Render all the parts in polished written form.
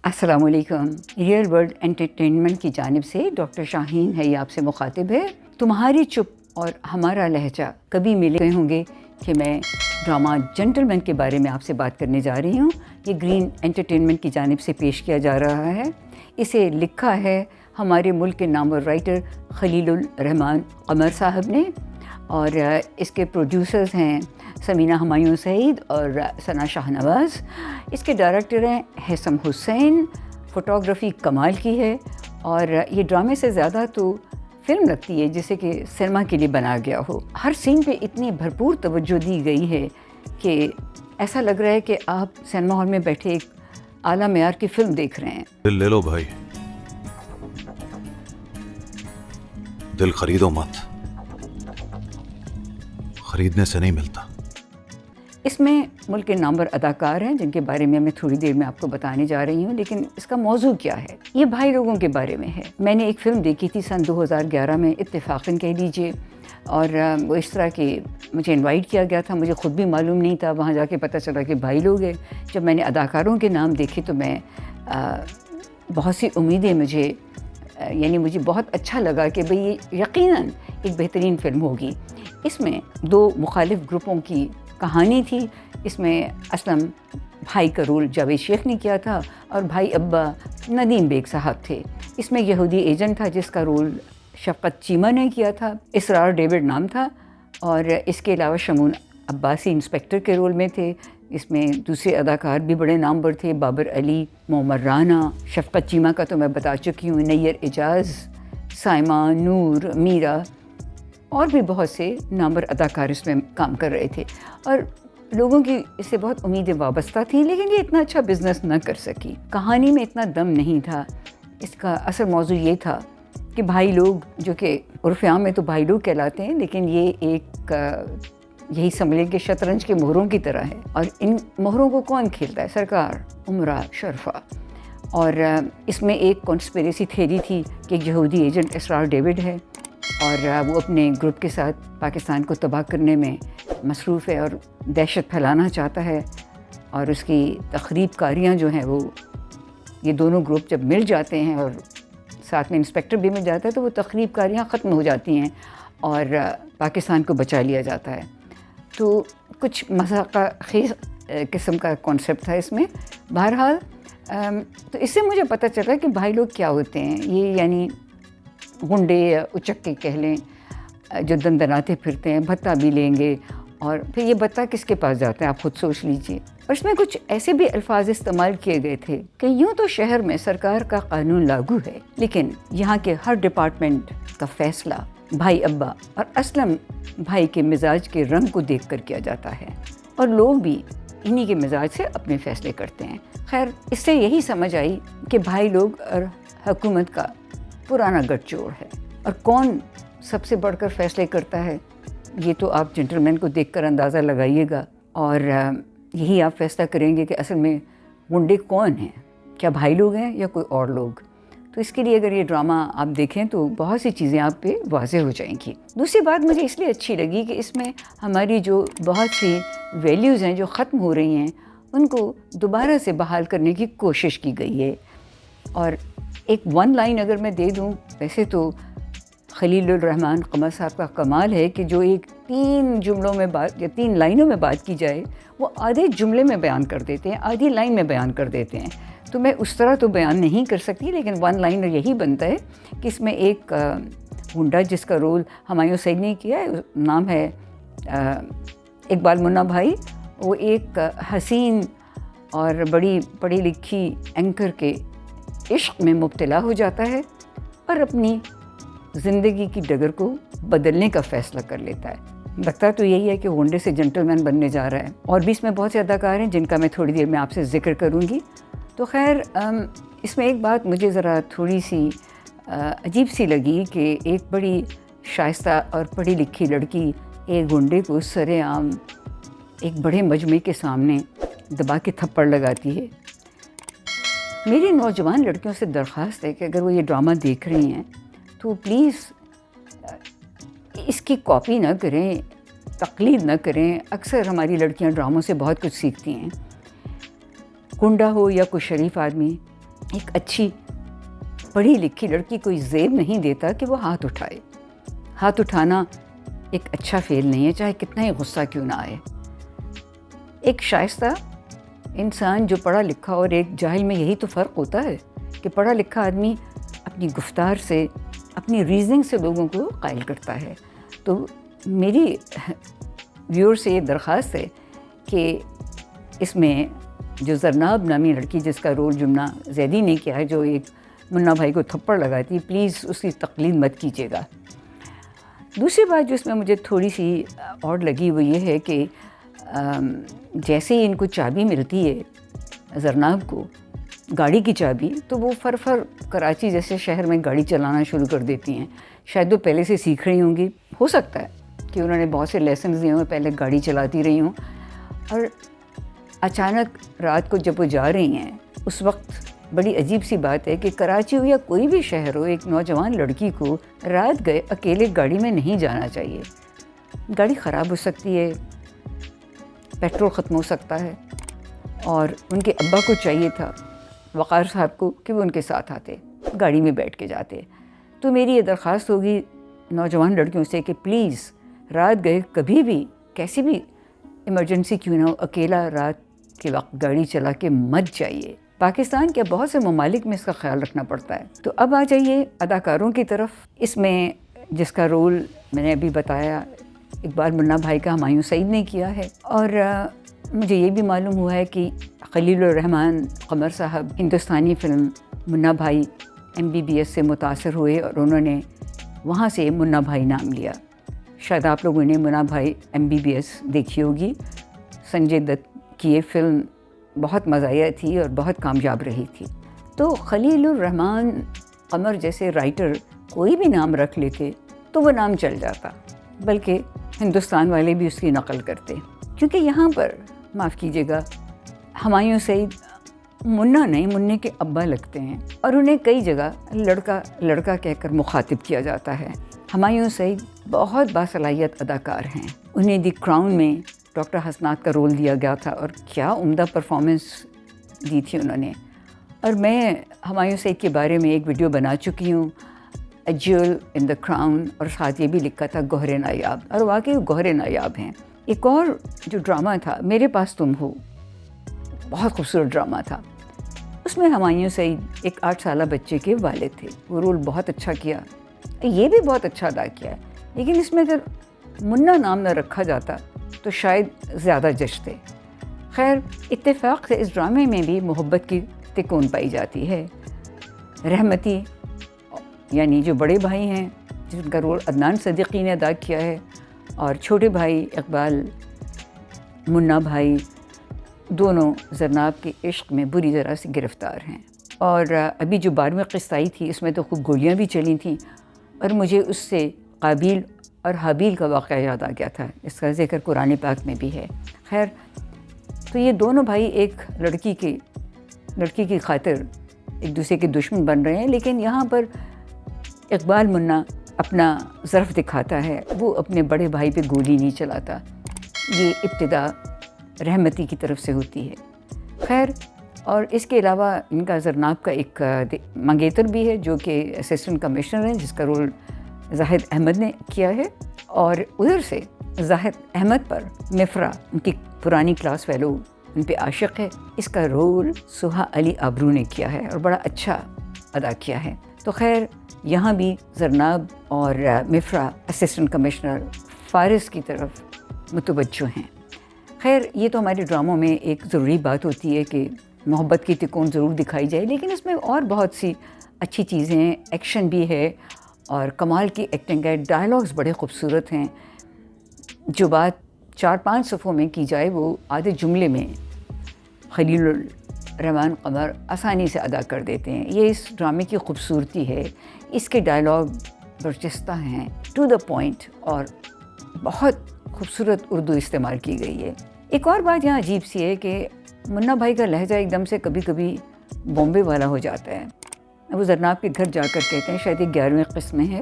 السلام علیکم. Real world entertainment کی جانب سے ڈاکٹر شاہین ہے، یہ آپ سے مخاطب ہے. تمہاری چپ اور ہمارا لہجہ کبھی ملے ہوں گے کہ میں ڈرامہ جنٹلمین کے بارے میں آپ سے بات کرنے جا رہی ہوں. یہ گرین انٹرٹینمنٹ کی جانب سے پیش کیا جا رہا ہے. اسے لکھا ہے ہمارے ملک کے نامور رائٹر خلیل الرحمان قمر صاحب نے، اور اس کے پروڈیوسرز ہیں سمینہ ہمایوں سعید اور ثنا شاہ نواز. اس کے ڈائریکٹر ہیں حسم حسین. فوٹوگرافی کمال کی ہے، اور یہ ڈرامے سے زیادہ تو فلم لگتی ہے جیسے کہ سنیما کے لیے بنا گیا ہو. ہر سین پہ اتنی بھرپور توجہ دی گئی ہے کہ ایسا لگ رہا ہے کہ آپ سنیما ہال میں بیٹھے ایک اعلیٰ معیار کی فلم دیکھ رہے ہیں. دل لے لو بھائی، دل خریدو مت، خریدنے سے نہیں ملتا. اس میں ملک کے نامور اداکار ہیں جن کے بارے میں تھوڑی دیر میں آپ کو بتانے جا رہی ہوں. لیکن اس کا موضوع کیا ہے؟ یہ بھائی لوگوں کے بارے میں ہے. میں نے ایک فلم دیکھی تھی سن 2011 میں، اتفاقاً کہہ لیجیے، اور وہ اس طرح کہ مجھے انوائٹ کیا گیا تھا. مجھے خود بھی معلوم نہیں تھا، وہاں جا کے پتہ چلا کہ بھائی لوگ ہیں. جب میں نے اداکاروں کے نام دیکھے تو میں بہت سی امیدیں مجھے بہت اچھا لگا کہ بھئی یہ یقیناً ایک بہترین فلم ہوگی. اس میں دو مخالف گروپوں کی کہانی تھی. اس میں اسلم بھائی کا رول جاوید شیخ نے کیا تھا، اور بھائی ابا ندیم بیگ صاحب تھے. اس میں یہودی ایجنٹ تھا جس کا رول شفقت چیمہ نے کیا تھا، اسرار ڈیوڈ نام تھا. اور اس کے علاوہ شمون عباسی انسپیکٹر کے رول میں تھے. اس میں دوسرے اداکار بھی بڑے نامور تھے، بابر علی، معمر رانا. شفقت چیمہ کا تو میں بتا چکی ہوں، نیر اعجاز، سائمہ، نور، میرا، اور بھی بہت سے نامور اداکار اس میں کام کر رہے تھے. اور لوگوں کی اس سے بہت امیدیں وابستہ تھیں، لیکن یہ اتنا اچھا بزنس نہ کر سکی. کہانی میں اتنا دم نہیں تھا. اس کا اصل موضوع یہ تھا کہ بھائی لوگ، جو کہ عرف عام میں تو بھائی لوگ کہلاتے ہیں، لیکن یہ ایک یہی سمجھیں کہ شطرنج کے مہروں کی طرح ہے. اور ان مہروں کو کون کھیلتا ہے؟ سرکار، عمرا، شرفا. اور اس میں ایک کانسپیریسی تھیوری تھی کہ ایک یہودی ایجنٹ اسرار ڈیوڈ ہے، اور وہ اپنے گروپ کے ساتھ پاکستان کو تباہ کرنے میں مصروف ہے اور دہشت پھیلانا چاہتا ہے. اور اس کی تخریب کاریاں جو ہیں، وہ یہ دونوں گروپ جب مل جاتے ہیں اور ساتھ میں انسپیکٹر بھی مل جاتا ہے تو وہ تخریب کاریاں ختم ہو جاتی ہیں اور پاکستان کو بچا لیا جاتا ہے. تو کچھ مذاقہ خیز قسم کا کانسیپٹ تھا اس میں. بہرحال تو اس سے مجھے پتہ چلا کہ بھائی لوگ کیا ہوتے ہیں. یہ یعنی گنڈے یا اچکے کہہ لیں، جو دندناتے پھرتے ہیں، بھتہ بھی لیں گے، اور پھر یہ بھتہ کس کے پاس جاتا ہے آپ خود سوچ لیجئے. اور اس میں کچھ ایسے بھی الفاظ استعمال کیے گئے تھے کہ یوں تو شہر میں سرکار کا قانون لاگو ہے، لیکن یہاں کے ہر ڈپارٹمنٹ کا فیصلہ بھائی ابا اور اسلم بھائی کے مزاج کے رنگ کو دیکھ کر کیا جاتا ہے، اور لوگ بھی انہی کے مزاج سے اپنے فیصلے کرتے ہیں. خیر، اس سے یہی سمجھ آئی کہ بھائی لوگ اور حکومت کا پرانا گٹھ جوڑ ہے. اور کون سب سے بڑھ کر فیصلے کرتا ہے، یہ تو آپ جنٹلمین کو دیکھ کر اندازہ لگائیے گا، اور یہی آپ فیصلہ کریں گے کہ اصل میں گنڈے کون ہیں، کیا بھائی لوگ ہیں یا کوئی اور لوگ. تو اس کے لیے اگر یہ ڈرامہ آپ دیکھیں تو بہت سی چیزیں آپ پہ واضح ہو جائیں گی. دوسری بات مجھے اس لیے اچھی لگی کہ اس میں ہماری جو بہت سی ویلیوز ہیں جو ختم ہو رہی ہیں، ان کو دوبارہ سے بحال کرنے کی کوشش کی گئی ہے. اور ایک ون لائن اگر میں دے دوں، ویسے تو خلیل الرحمان قمر صاحب کا کمال ہے کہ جو ایک 3 جملوں میں بات یا 3 لائنوں میں بات کی جائے، وہ آدھے جملے میں بیان کر دیتے ہیں، آدھی لائن میں بیان کر دیتے ہیں. تو میں اس طرح تو بیان نہیں کر سکتی، لیکن ون لائنر یہی بنتا ہے کہ اس میں ایک گنڈا جس کا رول ہمایوں سعید نے کیا ہے، نام ہے اقبال منا بھائی. وہ ایک حسین اور بڑی پڑھی لکھی اینکر کے عشق میں مبتلا ہو جاتا ہے اور اپنی زندگی کی ڈگر کو بدلنے کا فیصلہ کر لیتا ہے. لگتا تو یہی ہے کہ غنڈے سے جنٹلمین بننے جا رہا ہے. اور بھی اس میں بہت سے اداکار ہیں جن کا میں تھوڑی دیر میں آپ سے ذکر کروں گی. تو خیر، اس میں ایک بات مجھے ذرا تھوڑی سی عجیب سی لگی کہ ایک بڑی شائستہ اور پڑھی لکھی لڑکی ایک گنڈے کو سر عام ایک بڑے مجمع کے سامنے دبا کے تھپڑ لگاتی ہے. میری نوجوان لڑکیوں سے درخواست ہے کہ اگر وہ یہ ڈرامہ دیکھ رہی ہیں تو پلیز اس کی کاپی نہ کریں، تقلید نہ کریں. اکثر ہماری لڑکیاں ڈراموں سے بہت کچھ سیکھتی ہیں. گنڈا ہو یا کوئی شریف آدمی، ایک اچھی پڑھی لکھی لڑکی کوئی زیب نہیں دیتا کہ وہ ہاتھ اٹھائے. ہاتھ اٹھانا ایک اچھا فعل نہیں ہے، چاہے کتنا ہی غصہ کیوں نہ آئے. ایک شائستہ انسان جو پڑھا لکھا اور ایک جاہل میں یہی تو فرق ہوتا ہے کہ پڑھا لکھا آدمی اپنی گفتار سے، اپنی ریزننگ سے لوگوں کو قائل کرتا ہے. تو میری ویور سے یہ درخواست ہے کہ اس میں جو زرناب نامی لڑکی جس کا رول جمنہ زیدی نے کیا ہے، جو ایک منا بھائی کو تھپڑ لگاتی ہے، پلیز اس کی تقلید مت کیجیے گا. دوسری بات جو اس میں مجھے تھوڑی سی اور لگی وہ یہ ہے کہ جیسے ہی ان کو چابی ملتی ہے زرناب کو، گاڑی کی چابی، تو وہ فر کراچی جیسے شہر میں گاڑی چلانا شروع کر دیتی ہیں. شاید وہ پہلے سے سیکھ رہی ہوں گی، ہو سکتا ہے کہ انہوں نے بہت سے لیسنز دیے ہوں، پہلے گاڑی چلاتی رہی ہوں. اور اچانک رات کو جب وہ جا رہی ہیں اس وقت بڑی عجیب سی بات ہے کہ کراچی ہو یا کوئی بھی شہر ہو، ایک نوجوان لڑکی کو رات گئے اکیلے گاڑی میں نہیں جانا چاہیے. گاڑی خراب ہو سکتی ہے، پیٹرول ختم ہو سکتا ہے، اور ان کے ابا کو چاہیے تھا، وقار صاحب کو، کہ وہ ان کے ساتھ آتے، گاڑی میں بیٹھ کے جاتے. تو میری یہ درخواست ہوگی نوجوان لڑکیوں سے کہ پلیز رات گئے کبھی بھی، کیسی بھی ایمرجنسی کیوں نہ ہو، اکیلا رات کے وقت گاڑی چلا کے مت جائیے. پاکستان کے بہت سے ممالک میں اس کا خیال رکھنا پڑتا ہے. تو اب آ جائیے اداکاروں کی طرف. اس میں جس کا رول میں نے ابھی بتایا اقبال منا بھائی کا ہمایوں سعید نے کیا ہے، اور مجھے یہ بھی معلوم ہوا ہے کہ خلیل الرحمان قمر صاحب ہندوستانی فلم منا بھائی MBBS سے متاثر ہوئے اور انہوں نے وہاں سے منا بھائی نام لیا. شاید آپ لوگوں نے منا بھائی MBBS دیکھی ہوگی. سنجے دت کی یہ فلم بہت مزاحیہ تھی اور بہت کامیاب رہی تھی. تو خلیل الرحمان قمر جیسے رائٹر کوئی بھی نام رکھ لیتے تو وہ نام چل جاتا، بلکہ ہندوستان والے بھی اس کی نقل کرتے. کیونکہ یہاں پر معاف کیجیے گا ہمایوں سعید منا نہیں، منع کے ابا لگتے ہیں، اور انہیں کئی جگہ لڑکا لڑکا کہہ کر مخاطب کیا جاتا ہے. ہمایوں سعید بہت باصلاحیت اداکار ہیں. انہیں دی کراؤن میں ڈاکٹر حسنات کا رول دیا گیا تھا، اور کیا عمدہ پرفارمنس دی تھی انہوں نے. اور میں ہمایوں سعید کے بارے میں ایک ویڈیو بنا چکی ہوں، اے جیول ان دا کراؤن، اور ساتھ یہ بھی لکھا تھا گوہر نایاب، اور واقعی گوہر نایاب ہیں. ایک اور جو ڈرامہ تھا میرے پاس تم ہو، بہت خوبصورت ڈرامہ تھا. اس میں ہمایوں سعید ایک 8 سالہ بچے کے والد تھے. وہ رول بہت اچھا کیا، یہ بھی بہت اچھا ادا کیا ہے. لیکن اس میں اگر منا نام نہ رکھا جاتا تو شاید زیادہ جچتے. خیر، اتفاق سے اس ڈرامے میں بھی محبت کی تکون پائی جاتی ہے. رحمتی یعنی جو بڑے بھائی ہیں، جن کا رول عدنان صدیقی نے ادا کیا ہے، اور چھوٹے بھائی اقبال منا بھائی، دونوں زرناب کے عشق میں بری طرح سے گرفتار ہیں. اور ابھی جو 12ویں قسط آئی تھی اس میں تو خوب گولیاں بھی چلی تھیں، اور مجھے اس سے قابیل اور حابیل کا واقعہ یاد آ گیا تھا. اس کا ذکر قرآن پاک میں بھی ہے. خیر، تو یہ دونوں بھائی ایک لڑکی کی خاطر ایک دوسرے کے دشمن بن رہے ہیں. لیکن یہاں پر اقبال منا اپنا ظرف دکھاتا ہے، وہ اپنے بڑے بھائی پہ گولی نہیں چلاتا. یہ ابتدا رحمتی کی طرف سے ہوتی ہے. خیر، اور اس کے علاوہ ان کا زرناب کا ایک منگیتر بھی ہے جو کہ اسسٹنٹ کمشنر ہیں، جس کا رول زاہد احمد نے کیا ہے. اور ادھر سے زاہد احمد پر مفرا، ان کی پرانی کلاس فیلو، ان پہ عاشق ہے. اس کا رول سہا علی آبرو نے کیا ہے اور بڑا اچھا ادا کیا ہے. تو خیر، یہاں بھی زرناب اور مفرا اسسٹنٹ کمشنر فارس کی طرف متوجہ ہیں. خیر، یہ تو ہمارے ڈراموں میں ایک ضروری بات ہوتی ہے کہ محبت کی تکون ضرور دکھائی جائے، لیکن اس میں اور بہت سی اچھی چیزیں ہیں. ایکشن بھی ہے اور کمال کی ایکٹنگ ہے. ڈائلاگز بڑے خوبصورت ہیں. جو بات 4-5 صفحوں میں کی جائے وہ آدھے جملے میں خلیل الرحمان قمر آسانی سے ادا کر دیتے ہیں. یہ اس ڈرامے کی خوبصورتی ہے. اس کے ڈائلاگ برجستہ ہیں، ٹو دا پوائنٹ، اور بہت خوبصورت اردو استعمال کی گئی ہے. ایک اور بات یہاں عجیب سی ہے کہ منا بھائی کا لہجہ ایک دم سے کبھی کبھی بامبے والا ہو جاتا ہے. وہ زرناب کے گھر جا کر کہتے ہیں، شاید یہ 11ویں قسط میں ہے،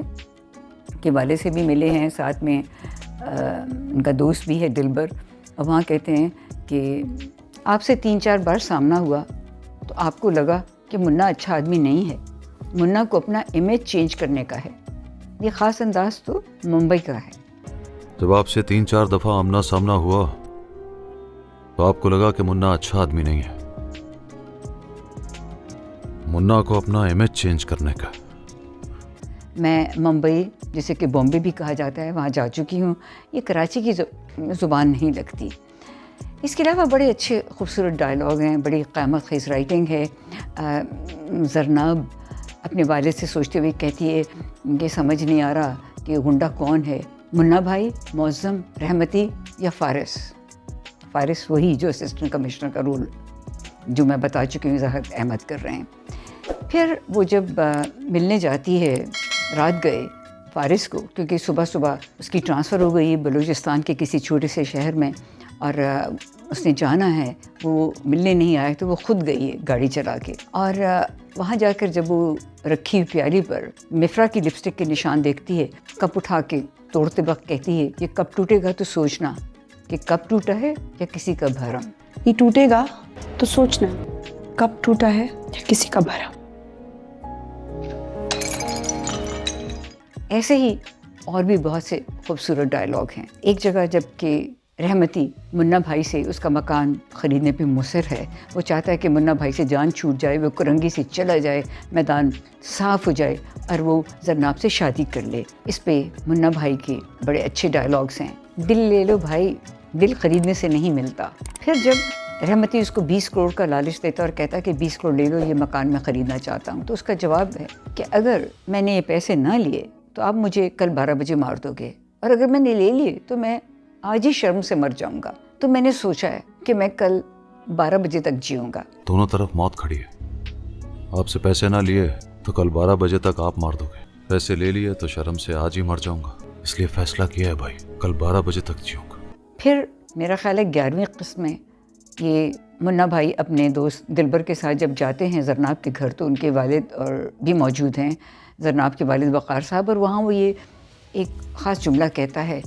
کہ والد سے بھی ملے ہیں، ساتھ میں ان کا دوست بھی ہے دلبر، اور وہاں کہتے ہیں کہ آپ سے 3-4 بار سامنا ہوا تو آپ کو لگا کہ منا اچھا آدمی نہیں ہے، منا کو اپنا امیج چینج کرنے کا ہے۔ یہ خاص انداز تو ممبئی کا ہے۔ جب آپ سے 3-4 دفعہ آمنا سامنا ہوا تو آپ کو لگا کہ منا اچھا آدمی نہیں ہے۔ منا کو اپنا امیج چینج کرنے کا۔ میں ممبئی، جسے کہ بامبے بھی کہا جاتا ہے، وہاں جا چکی ہوں۔ یہ کراچی کی زبان نہیں لگتی۔ اس کے علاوہ بڑے اچھے خوبصورت ڈائلاگ ہیں، بڑی قیمت خیز رائٹنگ ہے۔ زرناب اپنے والد سے سوچتے ہوئے کہتی ہے کہ سمجھ نہیں آ رہا کہ غنڈہ کون ہے، منا بھائی، معظم، رحمتی یا فارس۔ فارس وہی جو اسسٹنٹ کمشنر کا رول جو میں بتا چکی ہوں ظاہر احمد کر رہے ہیں۔ پھر وہ جب ملنے جاتی ہے رات گئے فارس کو، کیونکہ صبح صبح اس کی ٹرانسفر ہو گئی بلوچستان کے کسی چھوٹے سے شہر میں، اور اس نے جانا ہے، وہ ملنے نہیں آئے تو وہ خود گئی ہے گاڑی چلا کے، اور وہاں جا کر جب وہ رکھی ہوئی پیالی پر مفرا کی لپسٹک کے نشان دیکھتی ہے، کپ اٹھا کے توڑتے وقت کہتی ہے، یہ کپ ٹوٹے گا تو سوچنا کہ کپ ٹوٹا ہے یا کسی کا بھرم۔ یہ ٹوٹے گا تو سوچنا کب ٹوٹا ہے یا کسی کا بھرم۔ ایسے ہی اور بھی بہت سے خوبصورت ڈائلاگ ہیں۔ ایک جگہ جب کہ رحمتی منا بھائی سے اس کا مکان خریدنے پہ مصر ہے، وہ چاہتا ہے کہ منا بھائی سے جان چھوٹ جائے، وہ کرنگی سے چلا جائے، میدان صاف ہو جائے اور وہ زرناب سے شادی کر لے۔ اس پہ منا بھائی کے بڑے اچھے ڈائلاگس ہیں، دل لے لو بھائی، دل خریدنے سے نہیں ملتا۔ پھر جب رحمتی اس کو 20 کروڑ کا لالچ دیتا اور کہتا ہے کہ 20 کروڑ لے لو، یہ مکان میں خریدنا چاہتا ہوں، تو اس کا جواب ہے کہ اگر میں نے یہ پیسے نہ لیے تو آپ مجھے کل 12 بجے مار دو گے، اور اگر میں نے لے لیے تو میں آج ہی شرم سے مر جاؤں گا۔ تو میں نے سوچا ہے کہ میں کل 12 بجے تک جیوں گا۔ دونوں طرف موت کھڑی ہے۔ آپ سے پیسے نہ لیے تو کل 12 بجے تک آپ مار دو گے، پیسے لے لیے تو شرم سے آج ہی مر جاؤں گا، اس لیے فیصلہ کیا ہے بھائی، کل 12 بجے تک جیوں گا۔ پھر میرا خیال ہے 11ویں قسط میں یہ منا بھائی اپنے دوست دلبر کے ساتھ جب جاتے ہیں زرناب کے گھر، تو ان کے والد اور بھی موجود ہیں، زرناب کے والد وقار صاحب، اور وہاں وہ یہ ایک خاص جملہ کہتا ہے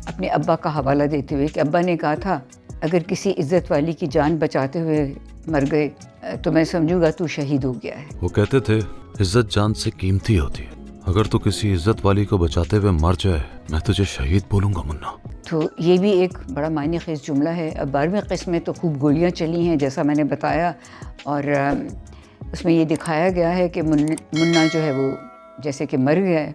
اپنے ابا کا حوالہ دیتے ہوئے کہ ابا نے کہا تھا اگر کسی عزت والی کی جان بچاتے ہوئے مر گئے تو میں سمجھوں گا تو شہید ہو گیا ہے۔ وہ کہتے تھے عزت جان سے قیمتی ہوتی ہے، اگر تو کسی عزت والی کو بچاتے ہوئے مر جائے میں تجھے شہید بولوں گا منا۔ تو یہ بھی ایک بڑا معنی خیز جملہ ہے۔ اب 12ویں قسط میں تو خوب گولیاں چلی ہیں جیسا میں نے بتایا، اور اس میں یہ دکھایا گیا ہے کہ منا جو ہے وہ جیسے کہ مر گیا ہے،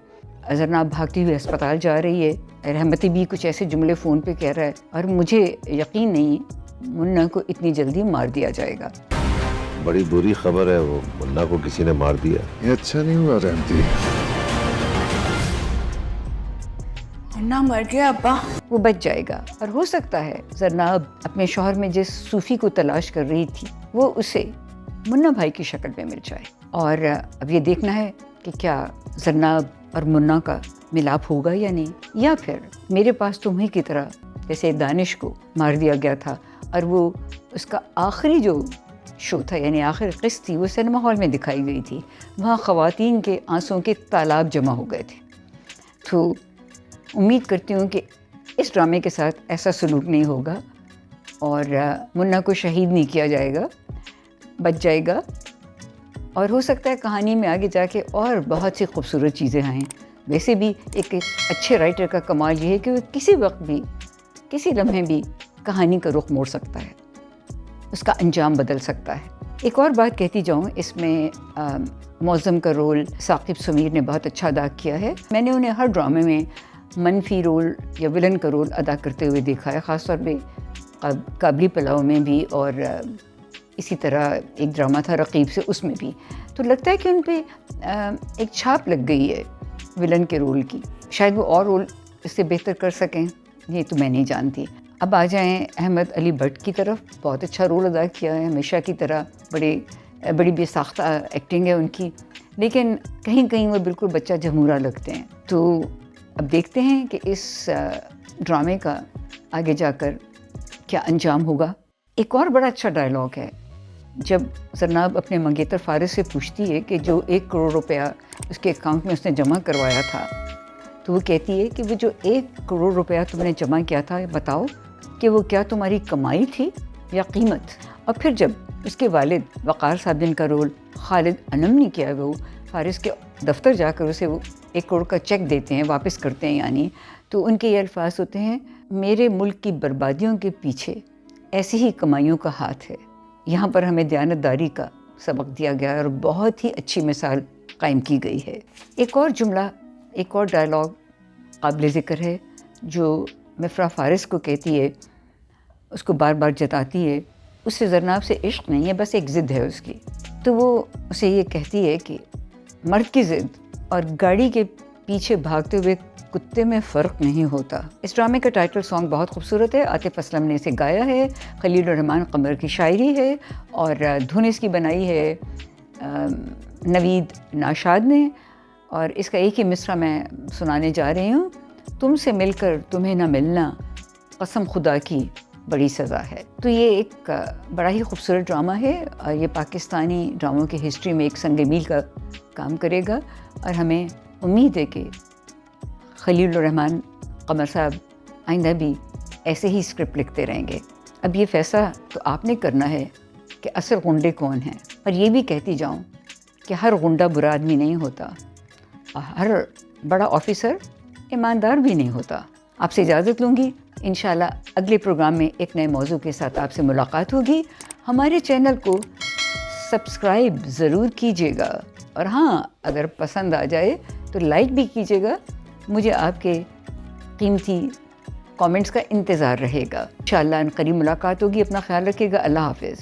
زرناب بھاگتی ہوئی اسپتال جا رہی ہے، رحمتی بھی کچھ ایسے جملے فون پہ کہہ رہا ہے، اور مجھے یقین نہیں منا کو اتنی جلدی مار دیا جائے گا۔ بڑی بری خبر ہے، وہ منا کو کسی نے مار دیا۔ یہ اچھا نہیں ہوا رحمتی۔ منا مر گیا ابا۔ وہ بچ جائے گا، اور ہو سکتا ہے زرناب اپنے شوہر میں جس صوفی کو تلاش کر رہی تھی وہ اسے منا بھائی کی شکل میں مل جائے۔ اور اب یہ دیکھنا ہے کہ کیا زرناب اور منا کا ملاپ ہوگا یا نہیں، یا پھر میرے پاس تمہیں کی طرح جیسے دانش کو مار دیا گیا تھا، اور وہ اس کا آخری جو شو تھا یعنی آخر قسط تھی وہ سنیما ہال میں دکھائی گئی تھی، وہاں خواتین کے آنسوں کے تالاب جمع ہو گئے تھے۔ تو امید کرتی ہوں کہ اس ڈرامے کے ساتھ ایسا سلوک نہیں ہوگا اور منا کو شہید نہیں کیا جائے گا، بچ جائے گا، اور ہو سکتا ہے کہانی میں آگے جا کے اور بہت سی خوبصورت چیزیں آئیں۔ ویسے بھی ایک اچھے رائٹر کا کمال یہ ہے کہ وہ کسی وقت بھی کسی لمحے بھی کہانی کا رخ موڑ سکتا ہے، اس کا انجام بدل سکتا ہے۔ ایک اور بات کہتی جاؤں، اس میں معظم کا رول ثاقب سمیر نے بہت اچھا ادا کیا ہے۔ میں نے انہیں ہر ڈرامے میں منفی رول یا ولن کا رول ادا کرتے ہوئے دیکھا ہے، خاص طور پہ قابلی پلاؤ میں بھی، اور اسی طرح ایک ڈرامہ تھا رقیب سے، اس میں بھی۔ تو لگتا ہے کہ ان پہ ایک چھاپ لگ گئی ہے ولن کے رول کی، شاید وہ اور رول اس سے بہتر کر سکیں، یہ تو میں نہیں جانتی۔ اب آ جائیں احمد علی بٹ کی طرف، بہت اچھا رول ادا کیا ہے ہمیشہ کی طرح، بڑی بے ساختہ ایکٹنگ ہے ان کی، لیکن کہیں کہیں وہ بالکل بچہ جھمورا لگتے ہیں۔ تو اب دیکھتے ہیں کہ اس ڈرامے کا آگے جا کر کیا انجام ہوگا۔ ایک اور بڑا اچھا ڈائلاگ ہے جب زرناب اپنے منگیتر فارس سے پوچھتی ہے کہ جو 1 کروڑ روپیہ اس کے اکاؤنٹ میں اس نے جمع کروایا تھا، تو وہ کہتی ہے کہ وہ جو 1 کروڑ روپیہ تم نے جمع کیا تھا، بتاؤ کہ وہ کیا تمہاری کمائی تھی یا قیمت؟ اور پھر جب اس کے والد وقار صاحب جن کا رول خالد انم نے کیا، وہ فارس کے دفتر جا کر اسے وہ 1 کروڑ کا چیک دیتے ہیں، واپس کرتے ہیں یعنی، تو ان کے یہ الفاظ ہوتے ہیں، میرے ملک کی بربادیوں کے پیچھے ایسی ہی کمائیوں کا ہاتھ ہے۔ یہاں پر ہمیں دیانتداری کا سبق دیا گیا ہے اور بہت ہی اچھی مثال قائم کی گئی ہے۔ ایک اور جملہ، ایک اور ڈائلاگ قابل ذکر ہے جو مفرح فارس کو کہتی ہے، اس کو بار بار جتاتی ہے، اس سے زرناب سے عشق نہیں ہے، بس ایک ضد ہے اس کی۔ تو وہ اسے یہ کہتی ہے کہ مرد کی ضد اور گاڑی کے پیچھے بھاگتے ہوئے کتے میں فرق نہیں ہوتا۔ اس ڈرامے کا ٹائٹل سانگ بہت خوبصورت ہے، عاطف اسلم نے اسے گایا ہے، خلیل الرحمان قمر کی شاعری ہے اور دھن اس کی بنائی ہے نوید ناشاد نے، اور اس کا ایک ہی مصرع میں سنانے جا رہی ہوں، تم سے مل کر تمہیں نہ ملنا قسم خدا کی بڑی سزا ہے۔ تو یہ ایک بڑا ہی خوبصورت ڈرامہ ہے اور یہ پاکستانی ڈراموں کی ہسٹری میں ایک سنگ میل کا کام کرے گا، اور ہمیں امید ہے کہ خلیل الرحمان قمر صاحب آئندہ بھی ایسے ہی اسکرپٹ لکھتے رہیں گے۔ اب یہ فیصلہ تو آپ نے کرنا ہے کہ اصل غنڈے کون ہیں، اور یہ بھی کہتی جاؤں کہ ہر غنڈہ برا آدمی نہیں ہوتا اور ہر بڑا آفیسر ایماندار بھی نہیں ہوتا۔ آپ سے اجازت لوں گی، انشاءاللہ اگلے پروگرام میں ایک نئے موضوع کے ساتھ آپ سے ملاقات ہوگی۔ ہمارے چینل کو سبسکرائب ضرور کیجیے گا، اور ہاں اگر پسند آ جائے تو لائک بھی کیجیے گا۔ مجھے آپ کے قیمتی کامنٹس کا انتظار رہے گا۔ انشاءاللہ ان قریب ملاقات ہوگی، اپنا خیال رکھیے گا، اللہ حافظ۔